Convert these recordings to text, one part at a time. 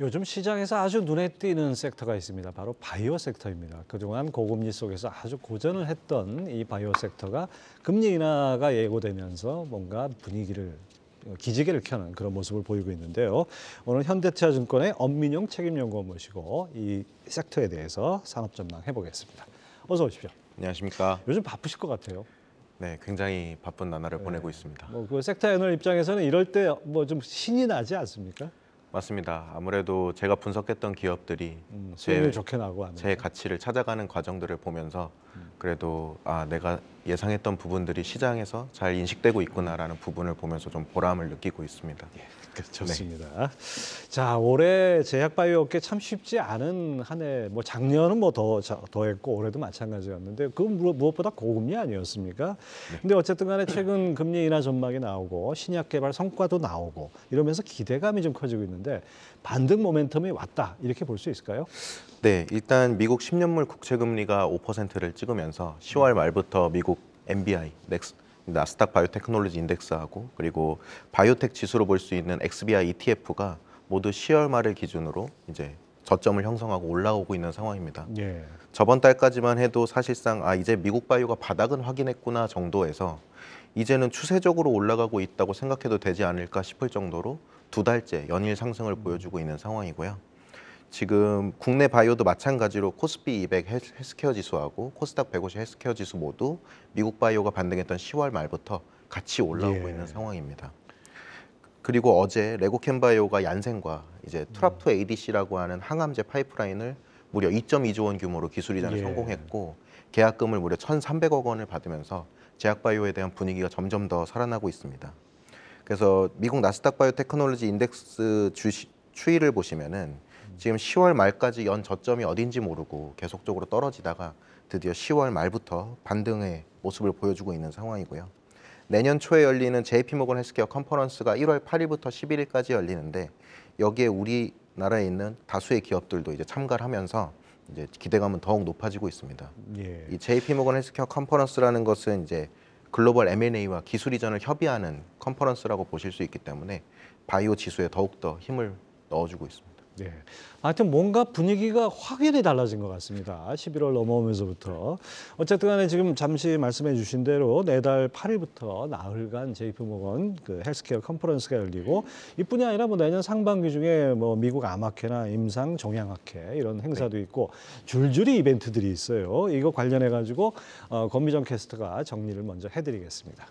요즘 시장에서 아주 눈에 띄는 섹터가 있습니다. 바로 바이오 섹터입니다. 그동안 고금리 속에서 아주 고전을 했던 이 바이오 섹터가 금리 인하가 예고되면서 뭔가 기지개를 켜는 그런 모습을 보이고 있는데요. 오늘 현대차증권의 엄민용 책임연구원 모시고 이 섹터에 대해서 산업 전망 해보겠습니다. 어서 오십시오. 안녕하십니까. 요즘 바쁘실 것 같아요. 네, 굉장히 바쁜 나날을 보내고 있습니다. 그 섹터 애널 입장에서는 이럴 때 뭐 좀 신이 나지 않습니까? 맞습니다. 아무래도 제가 분석했던 기업들이 수익률 좋게 나고 하는 제 가치를 찾아가는 과정들을 보면서 그래도 내가 예상했던 부분들이 시장에서 잘 인식되고 있구나라는 부분을 보면서 좀 보람을 느끼고 있습니다. 좋습니다. 네. 자, 올해 제약바이오 업계 참 쉽지 않은 한 해, 뭐 작년은 뭐 더 했고 올해도 마찬가지였는데 그 무엇보다 고금리 아니었습니까? 네. 근데 어쨌든 간에 최근 금리 인하 전망이 나오고 신약 개발 성과도 나오고 이러면서 기대감이 좀 커지고 있는데 반등 모멘텀이 왔다 이렇게 볼 수 있을까요? 네, 일단 미국 10년물 국채 금리가 5%를 찍으면서 10월 말부터 미국 MBI, 나스닥 바이오테크놀로지 인덱스하고 그리고 바이오텍 지수로 볼 수 있는 XBI ETF가 모두 10월 말을 기준으로 이제 저점을 형성하고 올라오고 있는 상황입니다. 예. 저번 달까지만 해도 사실상 이제 미국 바이오가 바닥은 확인했구나 정도에서 이제는 추세적으로 올라가고 있다고 생각해도 되지 않을까 싶을 정도로 두 달째 연일 상승을 보여주고 있는 상황이고요. 지금 국내 바이오도 마찬가지로 코스피 200 헬스케어 지수하고 코스닥 150 헬스케어 지수 모두 미국 바이오가 반등했던 10월 말부터 같이 올라오고 있는 상황입니다. 그리고 어제 레고캠 바이오가 얀센과 이제 트랍2 ADC라고 하는 항암제 파이프라인을 무려 2.2조 원 규모로 기술 이전에 성공했고 계약금을 무려 1,300억 원을 받으면서 제약바이오에 대한 분위기가 점점 더 살아나고 있습니다. 그래서 미국 나스닥 바이오테크놀로지 인덱스 추이를 보시면은 지금 10월 말까지 연 저점이 어딘지 모르고 계속적으로 떨어지다가 드디어 10월 말부터 반등의 모습을 보여주고 있는 상황이고요. 내년 초에 열리는 JP모건 헬스케어 컨퍼런스가 1월 8일부터 11일까지 열리는데 여기에 우리나라에 있는 다수의 기업들도 이제 참가를 하면서 이제 기대감은 더욱 높아지고 있습니다. 이 JP모건 헬스케어 컨퍼런스라는 것은 이제 글로벌 M&A와 기술 이전을 협의하는 컨퍼런스라고 보실 수 있기 때문에 바이오 지수에 더욱더 힘을 넣어주고 있습니다. 네. 하여튼 뭔가 분위기가 확연히 달라진 것 같습니다. 11월 넘어오면서부터. 어쨌든 간에 지금 잠시 말씀해 주신 대로 내달 8일부터 나흘간 JP모건 그 헬스케어 컨퍼런스가 열리고 이뿐이 아니라 뭐 내년 상반기 중에 뭐 미국 암학회나 임상 종양학회 이런 행사도 있고 줄줄이 이벤트들이 있어요. 이거 관련해 가지고 권미정 캐스터가 정리를 먼저 해드리겠습니다.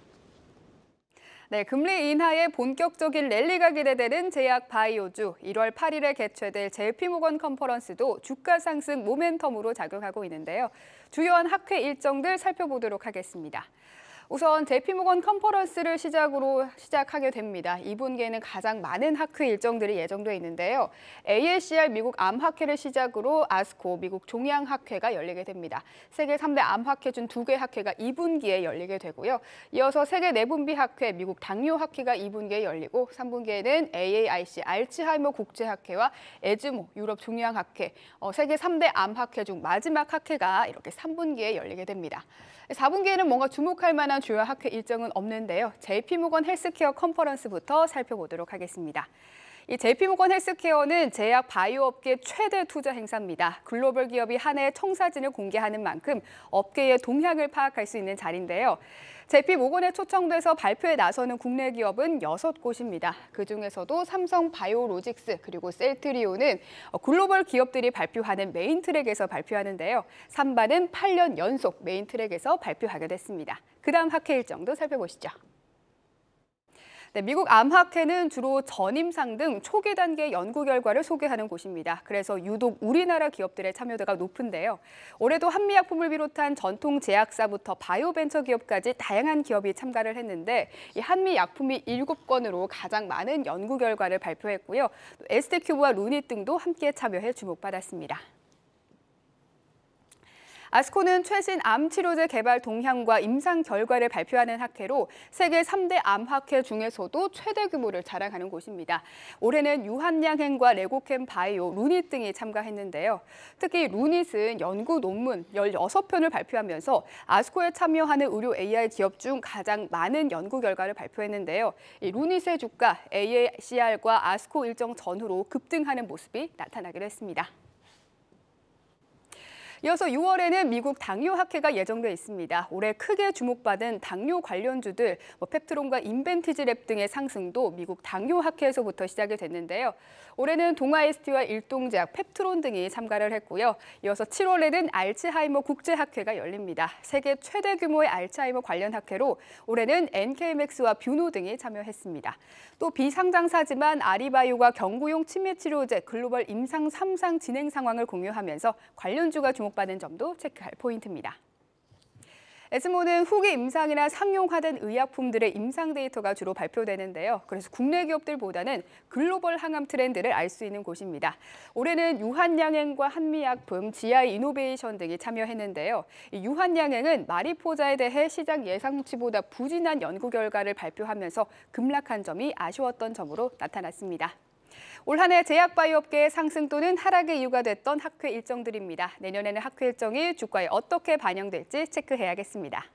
네, 금리 인하의 본격적인 랠리가 기대되는 제약 바이오주 1월 8일에 개최될 JP모건 컨퍼런스도 주가 상승 모멘텀으로 작용하고 있는데요. 주요한 학회 일정들 살펴보도록 하겠습니다. 우선 JP모건 컨퍼런스를 시작하게 됩니다. 2분기에는 가장 많은 학회 일정들이 예정돼 있는데요. AACR 미국 암학회를 시작으로 아스코 미국 종양학회가 열리게 됩니다. 세계 3대 암학회 중 2개 학회가 2분기에 열리게 되고요. 이어서 세계 내분비학회 미국 당뇨학회가 2분기에 열리고 3분기에는 AAIC 알츠하이머 국제학회와 에즈모 유럽 종양학회, 세계 3대 암학회 중 마지막 학회가 이렇게 3분기에 열리게 됩니다. 4분기에는 뭔가 주목할 만한 주요 학회 일정은 없는데요. JP모건 헬스케어 컨퍼런스부터 살펴보도록 하겠습니다. 이 JP모건 헬스케어는 제약 바이오 업계 최대 투자 행사입니다. 글로벌 기업이 한 해 청사진을 공개하는 만큼 업계의 동향을 파악할 수 있는 자리인데요. JP모건에 초청돼서 발표에 나서는 국내 기업은 6곳입니다. 그중에서도 삼성 바이오로직스 그리고 셀트리온은 글로벌 기업들이 발표하는 메인 트랙에서 발표하는데요. 삼바는 8년 연속 메인 트랙에서 발표하게 됐습니다. 그다음 학회 일정도 살펴보시죠. 네, 미국 암학회는 주로 전임상 등 초기 단계 연구 결과를 소개하는 곳입니다. 그래서 유독 우리나라 기업들의 참여도가 높은데요. 올해도 한미약품을 비롯한 전통 제약사부터 바이오벤처 기업까지 다양한 기업이 참가를 했는데 이 한미약품이 7건으로 가장 많은 연구 결과를 발표했고요. ST큐브와 루닛 등도 함께 참여해 주목받았습니다. 아스코는 최신 암 치료제 개발 동향과 임상 결과를 발표하는 학회로 세계 3대 암 학회 중에서도 최대 규모를 자랑하는 곳입니다. 올해는 유한양행과 레고캠 바이오, 루닛 등이 참가했는데요. 특히 루닛은 연구 논문 16편을 발표하면서 아스코에 참여하는 의료 AI 기업 중 가장 많은 연구 결과를 발표했는데요. 이 루닛의 주가 AACR과 아스코 일정 전후로 급등하는 모습이 나타나기도 했습니다. 이어서 6월에는 미국 당뇨 학회가 예정돼 있습니다. 올해 크게 주목받은 당뇨 관련주들, 펩트론과 인벤티지랩 등의 상승도 미국 당뇨 학회에서부터 시작이 됐는데요. 올해는 동아에스티와 일동제약, 펩트론 등이 참가를 했고요. 이어서 7월에는 알츠하이머 국제학회가 열립니다. 세계 최대 규모의 알츠하이머 관련 학회로 올해는 NK맥스와 뷰노 등이 참여했습니다. 또 비상장사지만 아리바이오가 경구용 치매 치료제 글로벌 임상 3상 진행 상황을 공유하면서 관련주가 주목받는 점도 체크할 포인트입니다. 에스모는 후기 임상이나 상용화된 의약품들의 임상 데이터가 주로 발표되는데요. 그래서 국내 기업들보다는 글로벌 항암 트렌드를 알 수 있는 곳입니다. 올해는 유한양행과 한미약품, GI 이노베이션 등이 참여했는데요. 이 유한양행은 마리포자에 대해 시장 예상치보다 부진한 연구 결과를 발표하면서 급락한 점이 아쉬웠던 점으로 나타났습니다. 올 한 해 제약바이오업계의 상승 또는 하락의 이유가 됐던 학회 일정들입니다. 내년에는 학회 일정이 주가에 어떻게 반영될지 체크해야겠습니다.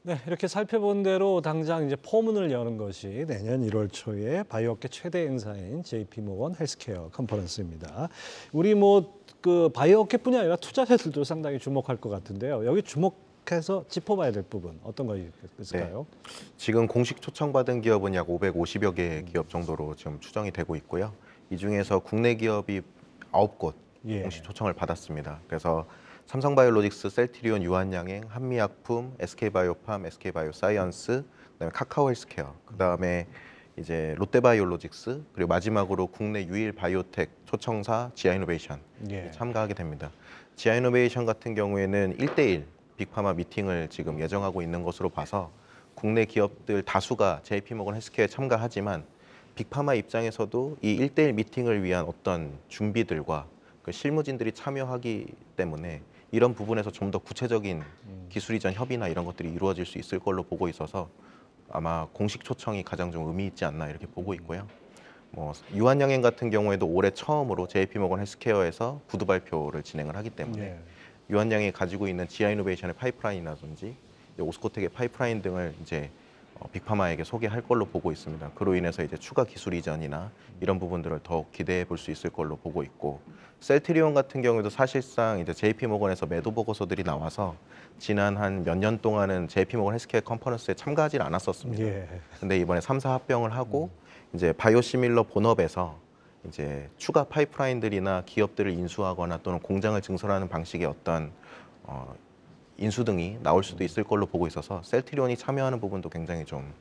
네, 이렇게 살펴본 대로 당장 이제 포문을 여는 것이 내년 1월 초에 바이오업계 최대 행사인 JP모건 헬스케어 컨퍼런스입니다. 우리 그 바이오업계뿐이 아니라 투자자들도 상당히 주목할 것 같은데요. 여기 주목해서 짚어봐야 될 부분 어떤 거 있을까요? 네. 지금 공식 초청받은 기업은 약 550여 개 기업 정도로 지금 추정이 되고 있고요. 이 중에서 국내 기업이 9곳 공식 초청을 받았습니다. 그래서 삼성바이오로직스, 셀트리온, 유한양행, 한미약품, SK바이오팜, SK바이오사이언스, 그다음에 카카오헬스케어, 그다음에 이제 롯데바이오로직스, 그리고 마지막으로 국내 유일 바이오텍 초청사 지아이노베이션 참가하게 됩니다. 지아이노베이션 같은 경우에는 1대1 빅파마 미팅을 지금 예정하고 있는 것으로 봐서 국내 기업들 다수가 JP모건 헬스케어에 참가하지만 빅파마 입장에서도 이 1대1 미팅을 위한 어떤 준비들과 그 실무진들이 참여하기 때문에 이런 부분에서 좀 더 구체적인 기술 이전 협의나 이런 것들이 이루어질 수 있을 걸로 보고 있어서 아마 공식 초청이 가장 좀 의미 있지 않나 이렇게 보고 있고요. 유한양행 같은 경우에도 올해 처음으로 JP모건 헬스케어에서 구두 발표를 진행을 하기 때문에 유한양행이 가지고 있는 지아이노베이션의 파이프라인이라든지 오스코텍의 파이프라인 등을 이제 빅파마에게 소개할 걸로 보고 있습니다. 그로 인해서 이제 추가 기술 이전이나 이런 부분들을 더욱 기대해 볼 수 있을 걸로 보고 있고, 셀트리온 같은 경우에도 사실상 이제 JP모건에서 매도 보고서들이 나와서 지난 한 몇 년 동안은 JP모건 헬스케어 컨퍼런스에 참가하지 않았었습니다. 근데 이번에 3사 합병을 하고 이제 바이오시밀러 본업에서 이제 추가 파이프라인들이나 기업들을 인수하거나 또는 공장을 증설하는 방식의 어떤 인수 등이 나올 수도 있을 걸로 보고 있어서 셀트리온이 참여하는 부분도 굉장히 좀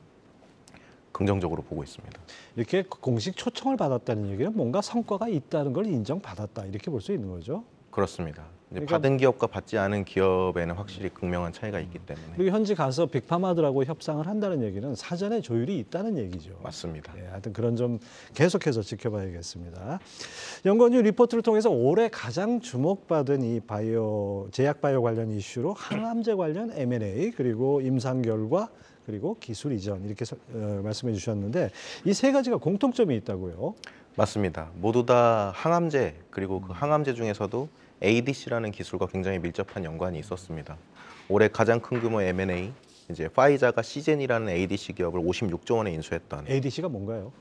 긍정적으로 보고 있습니다. 이렇게 공식 초청을 받았다는 얘기는 뭔가 성과가 있다는 걸 인정받았다 이렇게 볼 수 있는 거죠? 그렇습니다. 이제 그러니까 받은 기업과 받지 않은 기업에는 확실히 극명한 차이가 있기 때문에. 그리고 현지 가서 빅파마들하고 협상을 한다는 얘기는 사전에 조율이 있다는 얘기죠. 맞습니다. 하여튼 그런 점 계속해서 지켜봐야겠습니다. 연구원님 리포트를 통해서 올해 가장 주목받은 이 제약 바이오 관련 이슈로 항암제 관련 M&A 그리고 임상 결과 그리고 기술 이전 이렇게 말씀해 주셨는데 이 세 가지가 공통점이 있다고요? 맞습니다. 모두 다 항암제 그리고 그 항암제 중에서도 ADC라는 기술과 굉장히 밀접한 연관이 있었습니다. 올해 가장 큰 규모의 M&A, 이제 파이자가 시젠이라는 ADC 기업을 56조 원에 인수했던. ADC가 뭔가요?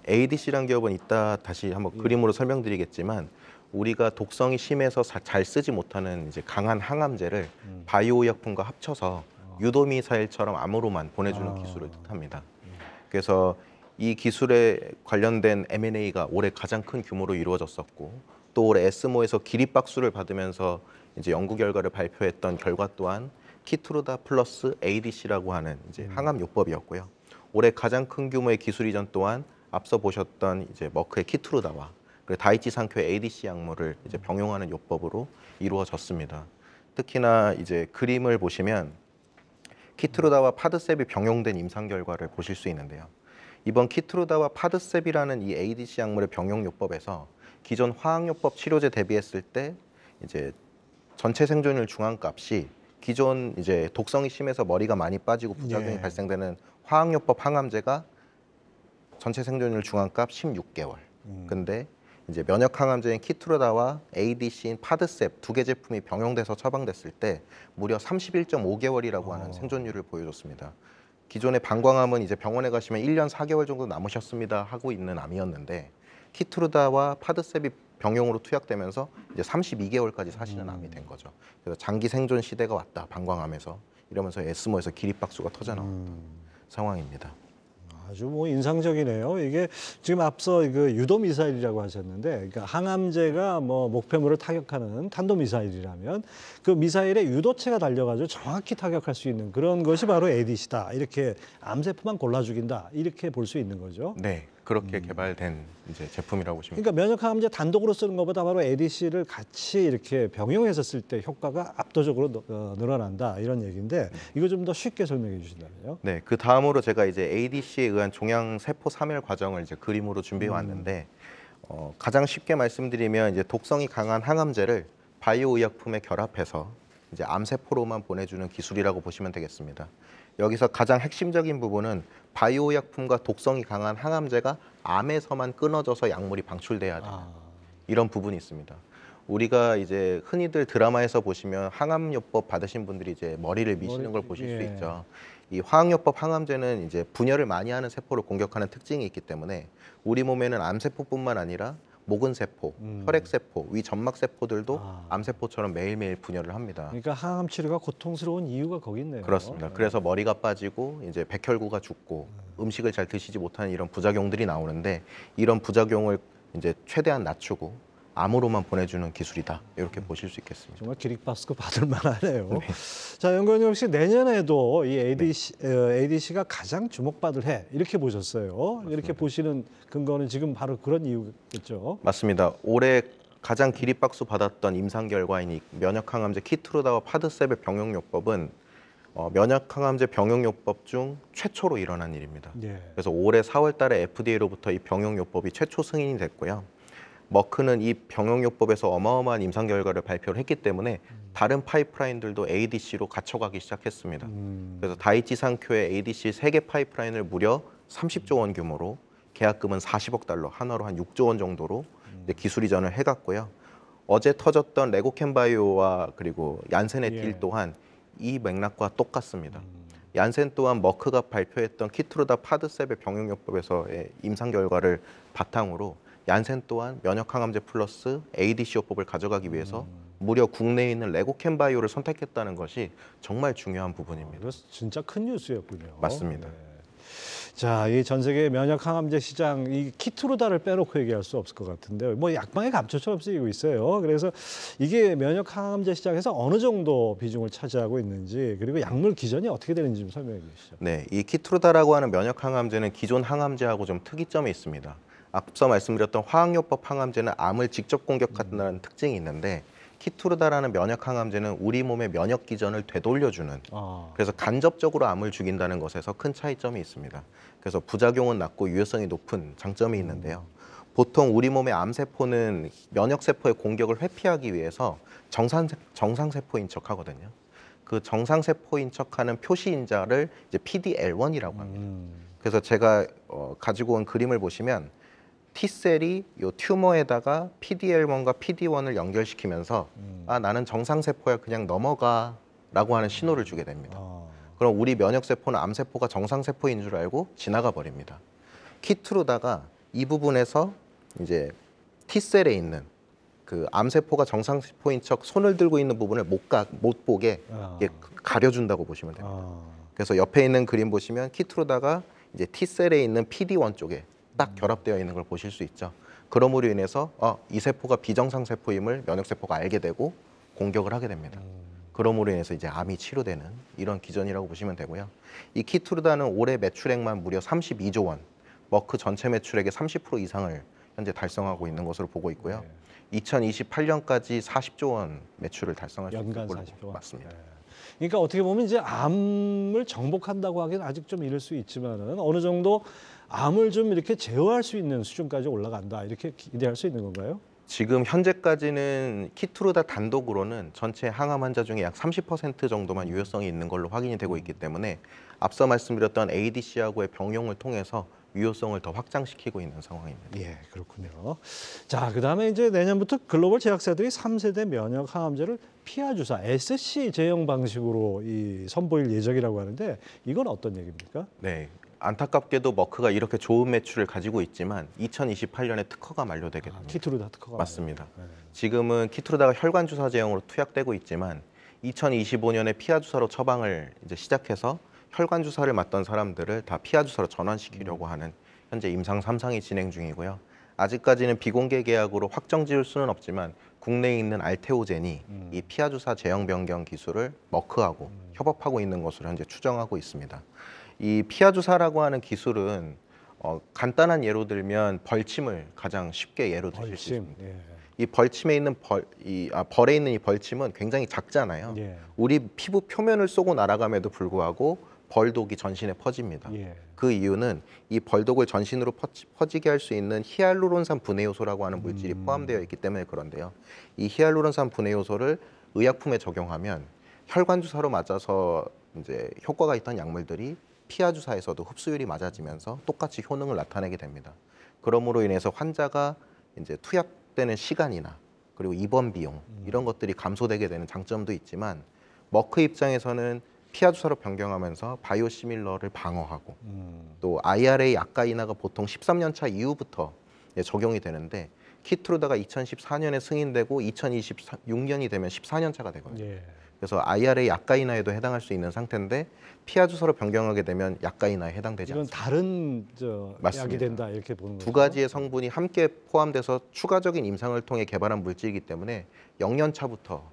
ADC라는 기업은 이따 다시 한번 그림으로 설명드리겠지만 우리가 독성이 심해서 잘 쓰지 못하는 이제 강한 항암제를 바이오 의약품과 합쳐서 유도미사일처럼 암으로만 보내주는 기술을 뜻합니다. 그래서 이 기술에 관련된 M&A가 올해 가장 큰 규모로 이루어졌었고 또 올해 에스모에서 기립박수를 받으면서 이제 연구 결과를 발표했던 결과 또한 키트루다 플러스 ADC라고 하는 이제 항암 요법이었고요. 올해 가장 큰 규모의 기술 이전 또한 앞서 보셨던 이제 머크의 키트루다와 그리고 다이치 상표의 ADC 약물을 이제 병용하는 요법으로 이루어졌습니다. 특히나 이제 그림을 보시면 키트루다와 파드셉이 병용된 임상 결과를 보실 수 있는데요. 이번 키트루다와 파드셉이라는 이 ADC 약물의 병용 요법에서 기존 화학요법 치료제 대비했을 때 이제 전체 생존율 중앙값이 기존 이제 독성이 심해서 머리가 많이 빠지고 부작용이 예. 발생되는 화학요법 항암제가 전체 생존율 중앙값 16개월. 근데 이제 면역 항암제인 키트루다와 ADC인 파드셉 두 개 제품이 병용돼서 처방됐을 때 무려 31.5개월이라고 하는 생존율을 보여줬습니다. 기존의 방광암은 이제 병원에 가시면 1년 4개월 정도 남으셨습니다 하고 있는 암이었는데 키트루다와 파드셉이 병용으로 투약되면서 이제 32개월까지 사시는 암이 된 거죠. 그래서 장기 생존 시대가 왔다 방광암에서 이러면서 에스모에서 기립박수가 터져 나온 상황입니다. 아주 뭐 인상적이네요. 이게 지금 앞서 그 유도 미사일이라고 하셨는데, 그러니까 항암제가 뭐 목표물을 타격하는 탄도 미사일이라면 그 미사일에 유도체가 달려가지고 정확히 타격할 수 있는 그런 것이 바로 ADC다. 이렇게 암세포만 골라 죽인다. 이렇게 볼 수 있는 거죠. 네, 그렇게 개발된 이제 제품이라고 보시면 그러니까 면역 항암제 단독으로 쓰는 것보다 바로 ADC를 같이 이렇게 병용해서 쓸 때 효과가 압도적으로 늘어난다 이런 얘기인데 이거 좀 더 쉽게 설명해 주신다면요. 네, 그 다음으로 제가 이제 ADC에 의한 종양 세포 사멸 과정을 이제 그림으로 준비해 왔는데 가장 쉽게 말씀드리면 이제 독성이 강한 항암제를 바이오 의약품에 결합해서 이제 암 세포로만 보내주는 기술이라고 보시면 되겠습니다. 여기서 가장 핵심적인 부분은 바이오 의약품과 독성이 강한 항암제가 암에서만 끊어져서 약물이 방출돼야 되는 이런 부분이 있습니다. 우리가 이제 흔히들 드라마에서 보시면 항암요법 받으신 분들이 이제 머리를 미시는 걸 보실 수 있죠. 이 화학요법 항암제는 이제 분열을 많이 하는 세포를 공격하는 특징이 있기 때문에 우리 몸에는 암세포뿐만 아니라 모근세포, 혈액세포, 위점막세포들도 암세포처럼 매일매일 분열을 합니다. 그러니까 항암 치료가 고통스러운 이유가 거기 있네요. 그렇습니다. 그래서 머리가 빠지고 이제 백혈구가 죽고 음식을 잘 드시지 못하는 이런 부작용들이 나오는데 이런 부작용을 이제 최대한 낮추고 암으로만 보내주는 기술이다. 이렇게 보실 수 있겠습니다. 정말 기립박수 받을 만하네요. 네. 자, 연구원님 혹시 내년에도 이 ADC가 가장 주목받을 해 이렇게 보셨어요. 맞습니다. 이렇게 보시는 근거는 지금 바로 그런 이유겠죠. 맞습니다. 올해 가장 기립박수 받았던 임상 결과인 이 면역항암제 키트루다와 파드셉의 병용요법은 면역항암제 병용요법 중 최초로 일어난 일입니다. 예. 그래서 올해 4월 달에 FDA로부터 이 병용요법이 최초 승인이 됐고요. 머크는 이 병용요법에서 어마어마한 임상 결과를 발표를 했기 때문에 다른 파이프라인들도 ADC로 갖춰가기 시작했습니다. 그래서 다이치 상쿄의 ADC 3개 파이프라인을 무려 30조 원 규모로 계약금은 40억 달러, 한화로 한 6조 원 정도로 이제 기술 이전을 해갔고요. 어제 터졌던 레고캔바이오와 그리고 얀센의 딜 또한 이 맥락과 똑같습니다. 얀센 또한 머크가 발표했던 키트루다 파드셉의 병용요법에서의 임상 결과를 바탕으로 얀센 또한 면역항암제 플러스 ADC요법을 가져가기 위해서 무려 국내에 있는 레고캔바이오를 선택했다는 것이 정말 중요한 부분입니다. 그래서 진짜 큰 뉴스였군요. 맞습니다. 네. 자, 이 전 세계 면역항암제 시장 이 키트루다를 빼놓고 얘기할 수 없을 것 같은데 뭐 약방의 감초처럼 쓰이고 있어요. 그래서 이게 면역항암제 시장에서 어느 정도 비중을 차지하고 있는지 그리고 약물 기전이 어떻게 되는지 좀 설명해 주시죠. 네, 이 키트루다라고 하는 면역항암제는 기존 항암제하고 좀 특이점이 있습니다. 앞서 말씀드렸던 화학요법 항암제는 암을 직접 공격한다는 특징이 있는데 키트루다라는 면역항암제는 우리 몸의 면역 기전을 되돌려주는 그래서 간접적으로 암을 죽인다는 것에서 큰 차이점이 있습니다. 그래서 부작용은 낮고 유효성이 높은 장점이 있는데요. 보통 우리 몸의 암세포는 면역세포의 공격을 회피하기 위해서 정상세포인 척하거든요. 그 정상세포인 척하는 표시인자를 이제 PDL1이라고 합니다. 그래서 제가 가지고 온 그림을 보시면 T셀이 이 튜머에다가 PDL1과 PD1을 연결시키면서 아 나는 정상세포야 그냥 넘어가 라고 하는 신호를 주게 됩니다. 그럼 우리 면역세포는 암세포가 정상세포인 줄 알고 지나가 버립니다. 키트루다가 이 부분에서 이제 T셀에 있는 그 암세포가 정상세포인 척 손을 들고 있는 부분을 못 보게 가려준다고 보시면 됩니다. 그래서 옆에 있는 그림 보시면 키트루다가 이제 T셀에 있는 PD1 쪽에 딱 결합되어 있는 걸 보실 수 있죠. 그러므로 인해서 이 세포가 비정상 세포임을 면역세포가 알게 되고 공격을 하게 됩니다. 그러므로 인해서 이제 암이 치료되는 이런 기전이라고 보시면 되고요. 이 키트루다는 올해 매출액만 무려 32조 원, 머크 전체 매출액의 30% 이상을 현재 달성하고 있는 것으로 보고 있고요. 2028년까지 40조 원 매출을 달성할 수 있는 걸로 40조 원. 맞습니다. 그러니까 어떻게 보면 이제 암을 정복한다고 하기는 아직 좀 이를 수 있지만은 어느 정도 암을 좀 이렇게 제어할 수 있는 수준까지 올라간다 이렇게 기대할 수 있는 건가요? 지금 현재까지는 키트루다 단독으로는 전체 항암 환자 중에 약 30% 정도만 유효성이 있는 걸로 확인이 되고 있기 때문에 앞서 말씀드렸던 ADC하고의 병용을 통해서 유효성을 더 확장시키고 있는 상황입니다. 예, 그렇군요. 자, 그다음에 이제 내년부터 글로벌 제약사들이 3세대 면역 항암제를 피하 주사 SC 제형 방식으로 선보일 예정이라고 하는데 이건 어떤 얘기입니까? 네, 안타깝게도 머크가 이렇게 좋은 매출을 가지고 있지만 2028년에 특허가 만료되게 됩니다. 키트루다 특허가 맞습니다. 네. 지금은 키트루다가 혈관 주사 제형으로 투약되고 있지만 2025년에 피하 주사로 처방을 이제 시작해서 혈관 주사를 맞던 사람들을 다 피하 주사로 전환시키려고 하는 현재 임상 3상이 진행 중이고요. 아직까지는 비공개 계약으로 확정 지을 수는 없지만 국내에 있는 알테오젠이 이 피하 주사 제형 변경 기술을 머크하고 협업하고 있는 것으로 현재 추정하고 있습니다. 이 피하 주사라고 하는 기술은 간단한 예로 들면 벌침을 가장 쉽게 예로 드실 수 있습니다. 예. 이 벌침에 있는 벌에 있는 이 벌침은 굉장히 작잖아요. 예. 우리 피부 표면을 쏘고 날아감에도 불구하고 벌독이 전신에 퍼집니다. 예. 그 이유는 이 벌독을 전신으로 퍼지게 할 수 있는 히알루론산 분해 요소라고 하는 물질이 포함되어 있기 때문에 그런데요. 이 히알루론산 분해 요소를 의약품에 적용하면 혈관 주사로 맞아서 이제 효과가 있던 약물들이 피하 주사에서도 흡수율이 맞아지면서 똑같이 효능을 나타내게 됩니다. 그러므로 인해서 환자가 이제 투약되는 시간이나 그리고 입원 비용 이런 것들이 감소되게 되는 장점도 있지만 머크 입장에서는 피하 주사로 변경하면서 바이오시밀러를 방어하고 또 IRA 약가 인하가 보통 13년 차 이후부터 적용이 되는데 키트루다가 2014년에 승인되고 2026년이 되면 14년 차가 되거든요. 예. 그래서 IRA 약가 인하에도 해당할 수 있는 상태인데 피하 주사로 변경하게 되면 약가 인하에 해당되지 이건 않습니다. 다른 맞습니다. 약이 된다 이렇게 보는 거죠. 두 가지의 성분이 함께 포함돼서 추가적인 임상을 통해 개발한 물질이기 때문에 0년 차부터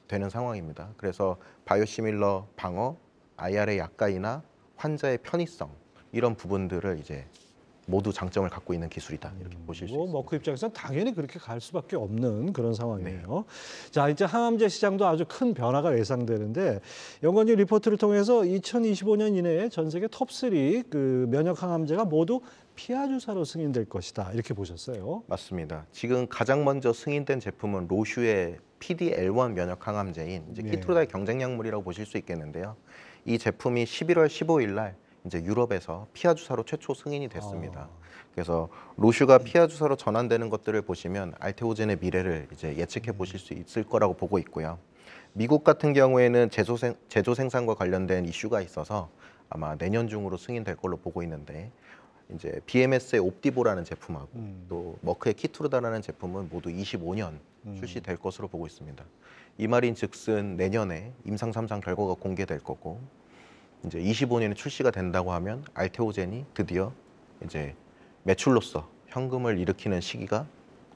되는 상황입니다. 그래서 바이오시밀러 방어, IRA 약가 인하, 환자의 편의성 이런 부분들을 이제 모두 장점을 갖고 있는 기술이다 이렇게 보실 수 있습니다. 머크 입장에서는 당연히 그렇게 갈 수밖에 없는 그런 상황이에요. 자, 이제 항암제 시장도 아주 큰 변화가 예상되는데 연관뉴 리포트를 통해서 2025년 이내에 전 세계 톱3 그 면역 항암제가 모두 피하 주사로 승인될 것이다 이렇게 보셨어요. 맞습니다. 지금 가장 먼저 승인된 제품은 로슈의 PD-L1 면역 항암제인 이제 네. 키트루다의 경쟁 약물이라고 보실 수 있겠는데요. 이 제품이 11월 15일 날 이제 유럽에서 피하 주사로 최초 승인이 됐습니다. 그래서 로슈가 피하 주사로 전환되는 것들을 보시면 알테오젠의 미래를 이제 예측해 보실 수 있을 거라고 보고 있고요. 미국 같은 경우에는 제조 생산과 관련된 이슈가 있어서 아마 내년 중으로 승인될 걸로 보고 있는데 이제 BMS의 옵디보라는 제품하고 또 머크의 키트루다라는 제품은 모두 25년 출시될 것으로 보고 있습니다. 이 말인즉슨 내년에 임상 3상 결과가 공개될 거고 이제 25년에 출시가 된다고 하면 알테오젠이 드디어 이제 매출로서 현금을 일으키는 시기가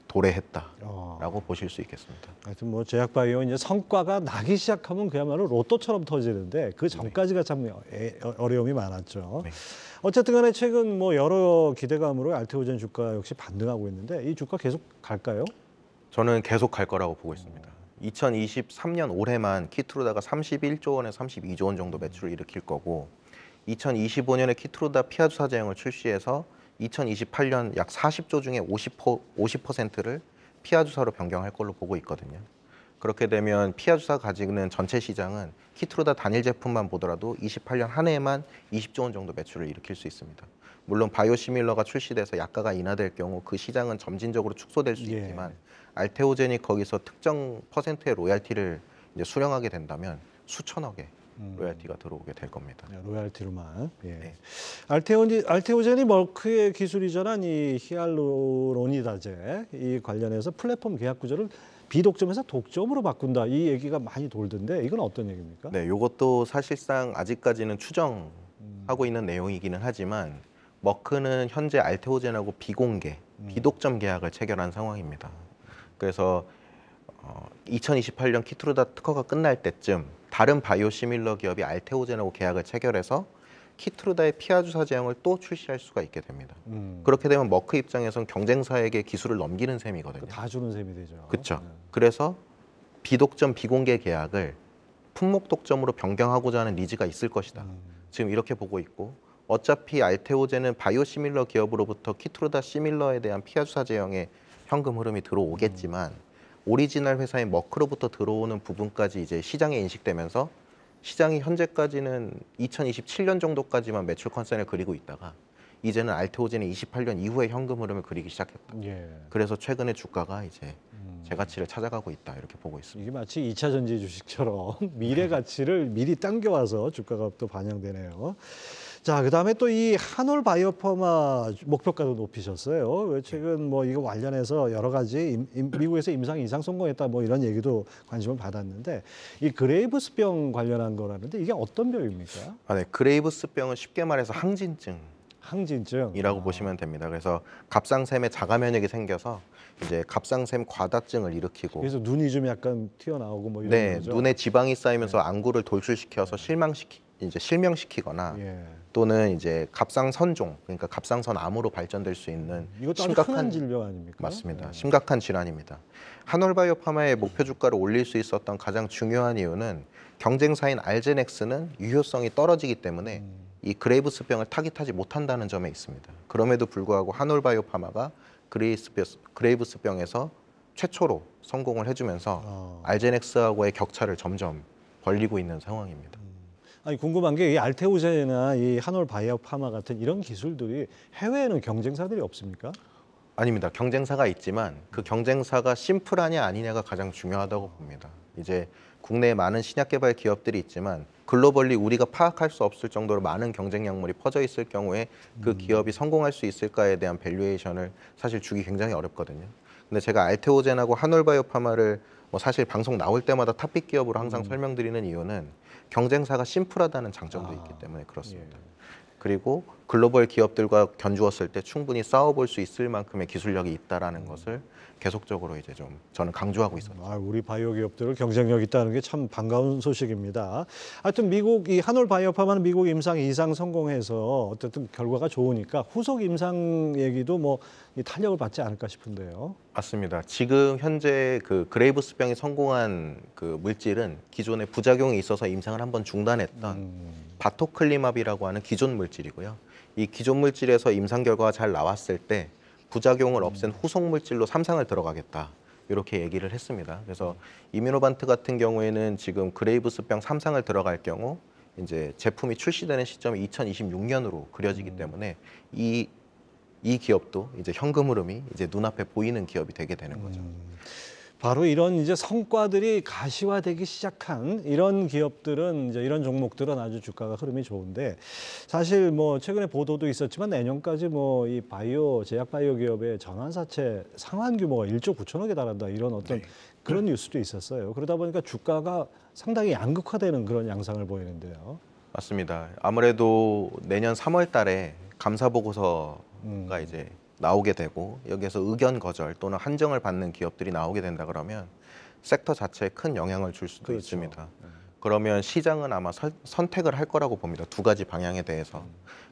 도래했다라고 보실 수 있겠습니다. 하여튼 뭐 제약바이오 이제 성과가 나기 시작하면 그야말로 로또처럼 터지는데 그 전까지가 참 어려움이 많았죠. 네. 어쨌든 간에 최근 뭐 여러 기대감으로 알테오젠 주가 역시 반등하고 있는데 이 주가 계속 갈까요? 저는 계속 갈 거라고 보고 있습니다. 2023년 올해만 키트루다가 31조 원에서 32조 원 정도 매출을 일으킬 거고 2025년에 키트루다 피하 주사 제형을 출시해서 2028년 약 40조 중에 50%를 피하 주사로 변경할 걸로 보고 있거든요. 그렇게 되면 피하 주사 가지는 전체 시장은 키트루다 단일 제품만 보더라도 28년 한 해에만 20조 원 정도 매출을 일으킬 수 있습니다. 물론 바이오시밀러가 출시돼서 약가가 인하될 경우 그 시장은 점진적으로 축소될 수 있지만 알테오젠이 거기서 특정 퍼센트의 로얄티를 이제 수령하게 된다면 수천억의 로얄티가 들어오게 될 겁니다. 로얄티로만. 예. 네. 알테오젠이 머크의 기술이잖아. 이 히알루로니다제 이 관련해서 플랫폼 계약 구조를 비독점에서 독점으로 바꾼다. 이 얘기가 많이 돌던데 이건 어떤 얘기입니까? 네, 이것도 사실상 아직까지는 추정하고 있는 내용이기는 하지만 머크는 현재 알테오젠하고 비공개, 비독점 계약을 체결한 상황입니다. 그래서 2028년 키트루다 특허가 끝날 때쯤 다른 바이오시밀러 기업이 알테오젠하고 계약을 체결해서 키트루다의 피하 주사 제형을 또 출시할 수가 있게 됩니다. 그렇게 되면 머크 입장에선 경쟁사에게 기술을 넘기는 셈이거든요. 다 주는 셈이 되죠. 그렇죠. 그래서 비독점 비공개 계약을 품목 독점으로 변경하고자 하는 니즈가 있을 것이다. 지금 이렇게 보고 있고 어차피 알테오젠은 바이오시밀러 기업으로부터 키트루다 시밀러에 대한 피하 주사 제형의 현금 흐름이 들어오겠지만 오리지널 회사인 머크로부터 들어오는 부분까지 이제 시장에 인식되면서 시장이 현재까지는 2027년 정도까지만 매출 컨센을 그리고 있다가 이제는 알테오젠이 28년 이후에 현금 흐름을 그리기 시작했다. 예. 그래서 최근에 주가가 이제 제가치를 찾아가고 있다 이렇게 보고 있습니다. 이게 마치 2차 전지 주식처럼 미래 가치를 미리 당겨와서 주가가 또 반영되네요. 자, 그다음에 또 이 한올 바이오파마 목표가도 높이셨어요. 왜 최근 뭐 이거 관련해서 여러 가지 미국에서 임상 이상 성공했다 뭐 이런 얘기도 관심을 받았는데 이 그레이브스병 관련한 거라는데 이게 어떤 병입니까? 네. 그레이브스병은 쉽게 말해서 항진증. 항진증. 이라고 보시면 됩니다. 그래서 갑상샘에 자가 면역이 생겨서 이제 갑상샘 과다증을 일으키고 그래서 눈이 좀 약간 튀어나오고 뭐 이런 네, 거죠. 눈에 지방이 쌓이면서 안구를 돌출시켜서 실명시키거나 예. 또는 이제 갑상선종 그러니까 갑상선 암으로 발전될 수 있는 이것도 아주 흔한 질병 아닙니까? 맞습니다. 예. 심각한 질환입니다. 한올바이오파마의 목표 주가를 올릴 수 있었던 가장 중요한 이유는 경쟁사인 알제넥스는 유효성이 떨어지기 때문에 이 그레이브스병을 타깃하지 못한다는 점에 있습니다. 그럼에도 불구하고 한올바이오파마가 그레이브스병에서 최초로 성공을 해주면서 알제넥스하고의 격차를 점점 벌리고 있는 상황입니다. 아니 궁금한 게 이 알테오젠이나 이 한올 바이오파마 같은 이런 기술들이 해외에는 경쟁사들이 없습니까? 아닙니다. 경쟁사가 있지만 그 경쟁사가 심플하냐 아니냐가 가장 중요하다고 봅니다. 이제 국내에 많은 신약 개발 기업들이 있지만 글로벌리 우리가 파악할 수 없을 정도로 많은 경쟁 약물이 퍼져 있을 경우에 그 기업이 성공할 수 있을까에 대한 밸류에이션을 사실 주기 굉장히 어렵거든요. 근데 제가 알테오젠하고 한올바이오파마를 뭐 사실 방송 나올 때마다 탑픽 기업으로 항상 설명드리는 이유는 경쟁사가 심플하다는 장점도 있기 때문에 그렇습니다. 예. 그리고 글로벌 기업들과 견주었을 때 충분히 싸워볼 수 있을 만큼의 기술력이 있다라는 것을 계속적으로 이제 좀 저는 강조하고 있었죠. 우리 바이오 기업들은 경쟁력 있다는 게 참 반가운 소식입니다. 하여튼 미국 이 한올 바이오파마는 미국 임상 이상 성공해서 어쨌든 결과가 좋으니까 후속 임상 얘기도 뭐 이 탄력을 받지 않을까 싶은데요. 맞습니다. 지금 현재 그 그레이브스병이 성공한 그 물질은 기존에 부작용이 있어서 임상을 한번 중단했던 바토클리맙이라고 하는 기존 물질이고요. 이 기존 물질에서 임상 결과가 잘 나왔을 때 부작용을 없앤 후속 물질로 3상을 들어가겠다. 이렇게 얘기를 했습니다. 그래서 이뮤노반트 같은 경우에는 지금 그레이브스병 3상을 들어갈 경우 이제 제품이 출시되는 시점이 2026년으로 그려지기 때문에 이 기업도 이제 현금 흐름이 이제 눈앞에 보이는 기업이 되게 되는 거죠. 바로 이런 이제 성과들이 가시화되기 시작한 이런 기업들은 이제 이런 종목들은 아주 주가가 흐름이 좋은데 사실 뭐 최근에 보도도 있었지만 내년까지 뭐 이 바이오 제약 바이오 기업의 전환사채 상환 규모가 1조 9천억에 달한다 이런 어떤 그런 뉴스도 있었어요. 그러다 보니까 주가가 상당히 양극화되는 그런 양상을 보이는데요. 맞습니다. 아무래도 내년 3월 달에 감사 보고서가 이제 나오게 되고 여기에서 의견 거절 또는 한정을 받는 기업들이 나오게 된다 그러면 섹터 자체에 큰 영향을 줄 수도 그렇죠. 있습니다. 그러면 시장은 아마 선택을 할 거라고 봅니다. 두 가지 방향에 대해서.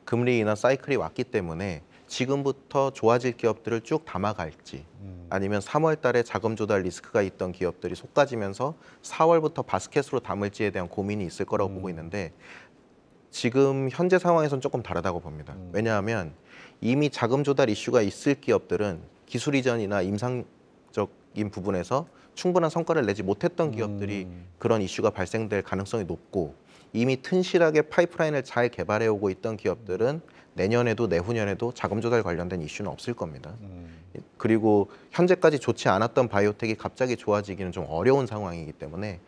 금리 인하 사이클이 왔기 때문에 지금부터 좋아질 기업들을 쭉 담아갈지 아니면 3월 달에 자금 조달 리스크가 있던 기업들이 쏟아지면서 4월부터 바스켓으로 담을지에 대한 고민이 있을 거라고 보고 있는데 지금 현재 상황에서는 조금 다르다고 봅니다. 왜냐하면 이미 자금 조달 이슈가 있을 기업들은 기술 이전이나 임상적인 부분에서 충분한 성과를 내지 못했던 기업들이 그런 이슈가 발생될 가능성이 높고 이미 튼실하게 파이프라인을 잘 개발해 오고 있던 기업들은 내년에도 내후년에도 자금 조달 관련된 이슈는 없을 겁니다. 그리고 현재까지 좋지 않았던 바이오텍이 갑자기 좋아지기는 좀 어려운 상황이기 때문에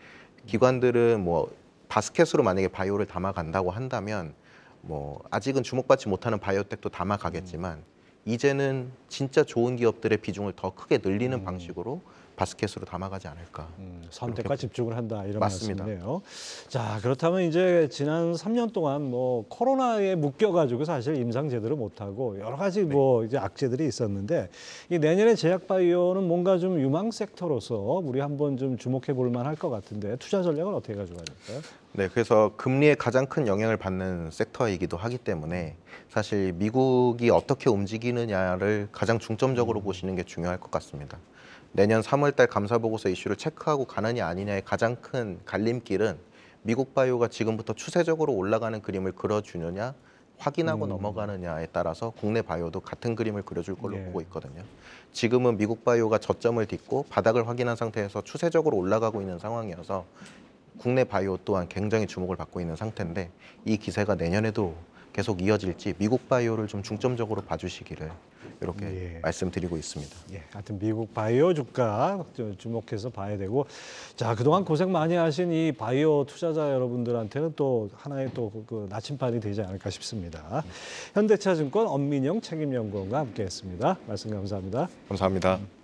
기관들은 뭐 바스켓으로 만약에 바이오를 담아간다고 한다면 뭐 아직은 주목받지 못하는 바이오텍도 담아가겠지만 이제는 진짜 좋은 기업들의 비중을 더 크게 늘리는 방식으로 바스켓으로 담아가지 않을까. 선택과 집중을 한다 이런 맞습니다. 말씀이네요. 자 그렇다면 이제 지난 3년 동안 뭐 코로나에 묶여가지고 사실 임상 제대로 못하고 여러 가지 뭐 이제 악재들이 있었는데 이 내년에 제약 바이오는 뭔가 좀 유망 섹터로서 우리 한번 좀 주목해 볼 만할 것 같은데 투자 전략을 어떻게 가져가야 될까요? 네, 그래서 금리에 가장 큰 영향을 받는 섹터이기도 하기 때문에 사실 미국이 어떻게 움직이느냐를 가장 중점적으로 보시는 게 중요할 것 같습니다. 내년 3월 달 감사 보고서 이슈를 체크하고 가느냐 아니냐의 가장 큰 갈림길은 미국 바이오가 지금부터 추세적으로 올라가는 그림을 그려주느냐 확인하고 넘어가느냐에 따라서 국내 바이오도 같은 그림을 그려줄 걸로 예. 보고 있거든요. 지금은 미국 바이오가 저점을 딛고 바닥을 확인한 상태에서 추세적으로 올라가고 있는 상황이어서 국내 바이오 또한 굉장히 주목을 받고 있는 상태인데 이 기세가 내년에도 계속 이어질지 미국 바이오를 좀 중점적으로 봐주시기를 이렇게 예. 말씀드리고 있습니다. 예, 하여튼 미국 바이오 주가 주목해서 봐야 되고, 자, 그동안 고생 많이 하신 이 바이오 투자자 여러분들한테는 또 하나의 또 그 나침반이 되지 않을까 싶습니다. 현대차증권 엄민영 책임연구원과 함께했습니다. 말씀 감사합니다. 감사합니다.